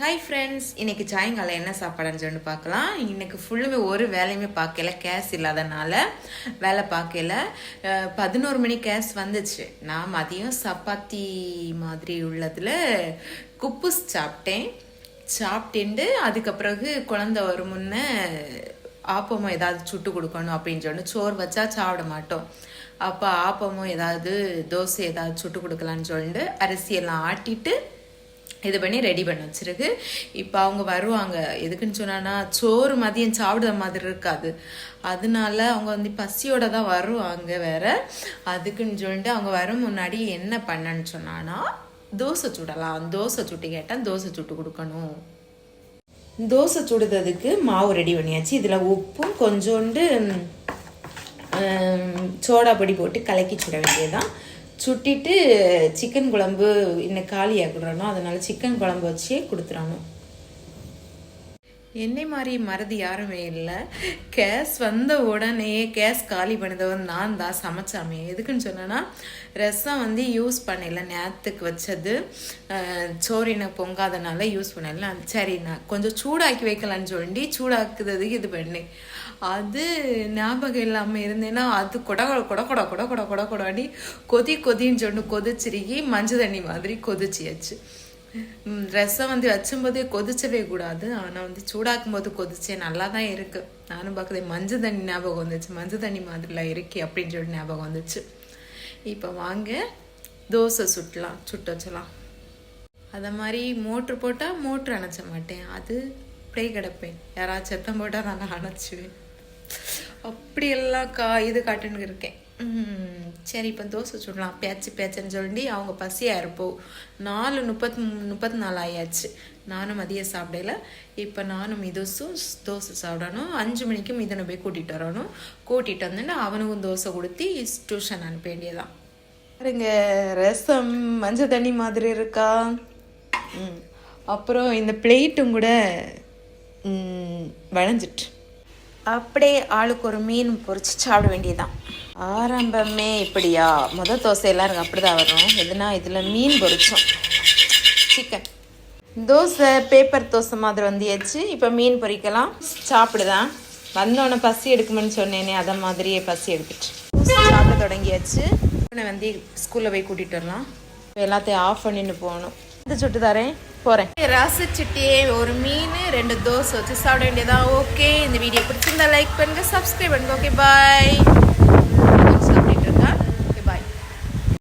Hi friends, இன்றைக்கி சாயங்காலம் என்ன சாப்பாடுன்னு சொல்லிட்டு பார்க்கலாம். இன்றைக்கி ஃபுல்லுமே ஒரு வேலையுமே பார்க்கல, கேஸ் இல்லாதனால வேலை பார்க்கல. 11 மணி கேஸ் வந்துச்சு. நான் மதியம் சப்பாத்தி மாதிரி உள்ளதில் குப்புஸ் சாப்பிட்டேன்ட்டு அதுக்கு பிறகு குழந்தை வரும் முன்னே ஆப்பமும் ஏதாவது சுட்டு கொடுக்கணும் அப்படின்னு சொல்லிட்டு சோறு வச்சா சாப்பிட மாட்டோம். அப்போ ஆப்பமும் ஏதாவது தோசை ஏதாவது சுட்டு கொடுக்கலான்னு சொல்லிட்டு அரிசியெல்லாம் ஆட்டிட்டு இது பண்ணி ரெடி பண்ணி வச்சிருக்கு. இப்போ அவங்க வருவாங்க. எதுக்குன்னு சொன்னான்னா சோறு மதியம் சாப்பிடுற மாதிரி இருக்காது, அதனால அவங்க வந்து பசியோட தான் வருவாங்க வேற. அதுக்குன்னு சொல்லிட்டு அவங்க வரும் முன்னாடி என்ன பண்ணன்னு சொன்னான்னா தோசை சுடலாம். தோசை சுட்டு கேட்டால் தோசை சுட்டு கொடுக்கணும். தோசை சுடுறதுக்கு மாவு ரெடி பண்ணியாச்சு. இதில் உப்பும் கொஞ்சோண்டு சோடா பொடி போட்டு கலக்கி சுட வேண்டியதுதான். சுட்டிட்டு சிக்கன் குழம்பு இன்னும் காலியாகிடணும், அதனால சிக்கன் குழம்பு வச்சே கொடுத்துடணும். என்னை மாதிரி மறதி யாருமே இல்லை. கேஸ் வந்த உடனே கேஸ் காலி பண்ணதவன் நான் தான் சமைச்சாமே. எதுக்குன்னு சொன்னேன்னா ரசம் வந்து யூஸ் பண்ணல, நேரத்துக்கு வச்சது சோறினை பொங்காதனால யூஸ் பண்ணல. சரி நான் கொஞ்சம் சூடாக்கி வைக்கலான்னு சொல்லி சூடாக்குறதுக்கு இது பண்ணேன். அது ஞாபகம் இல்லாமல் இருந்தேன்னா அது கொடாடி கொதின்னு சொல்லி கொதிச்சிருக்கி மஞ்சள் தண்ணி மாதிரி கொதிச்சியாச்சு. ரசம் வந்து வச்சும்போதே கொதிச்சவே கூடாது, ஆனால் வந்து சூடாக்கும் போது கொதிச்சே நல்லா தான் இருக்குது. நானும் பார்க்குறேன் மஞ்சள் தண்ணி ஞாபகம் வந்துச்சு, மஞ்சள் தண்ணி மாதிரிலாம் இருக்கே அப்படின்னு சொல்லி ஞாபகம் வந்துச்சு. இப்போ வாங்க தோசை சுட்டு வச்சலாம். அதை மாதிரி மோட்ரு போட்டால் மோட்ரு அணைச்ச மாட்டேன், அது அப்படியே கிடப்பேன். யாராச்சும் சத்தம் போட்டால் நான் அணைச்சிவேன். அப்படியெல்லாம் இது காட்டுன்னு இருக்கேன். சரி இப்போ தோசை சுடலாம். பேச்சுன்னு சொல்லி அவங்க பசியாக இருப்போம். 4:34 ஆயாச்சு. நானும் மதியம் சாப்பிடல. இப்போ நானும் தோசை சாப்பிடணும். 5 மணிக்கு இதனை போய் கூட்டிகிட்டு வரணும். கூட்டிகிட்டு வந்துட்டு அவனுக்கும் தோசை கொடுத்து டியூஷன் அனுப்ப வேண்டியதான். பாருங்க ரசம் மஞ்சள் தண்ணி மாதிரி இருக்கா. அப்புறம் இந்த பிளேட்டும் கூட வளைஞ்சிட்டு அப்படியே ஆளுக்கு ஒரு மீன் பொரிச்சு சாப்பிட வேண்டியதுதான். ஆரம்பமே இப்படியா? தோசை எல்லாருக்கும் அப்படிதான் வரும். எதுனா இதில் மீன் பொரிச்சோம், சிக்கன் தோசை பேப்பர் தோசை மாதிரி வந்தியாச்சு. இப்போ மீன் பொரிக்கலாம், சாப்பிடுதான். வந்தோடனே பசி எடுக்குமென்னு சொன்னேனே அதை மாதிரியே பசி எடுத்துட்டு சாப்பிட தொடங்கியாச்சு. வந்து ஸ்கூலில் போய் கூட்டிகிட்டு வரலாம். இப்போ எல்லாத்தையும் ஆஃப் பண்ணிட்டு போகணும். சுட்டு தரேன் போகிறேன். ரசிச்சுட்டே ஒரு மீன் 2 தோசை வச்சு சாப்பிட வேண்டியதான். ஓகே, இந்த வீடியோ பிடிச்சிருந்தா லைக் பண்ணுங்க, சப்ஸ்கிரைப் பண்ணுங்க. Okay bye.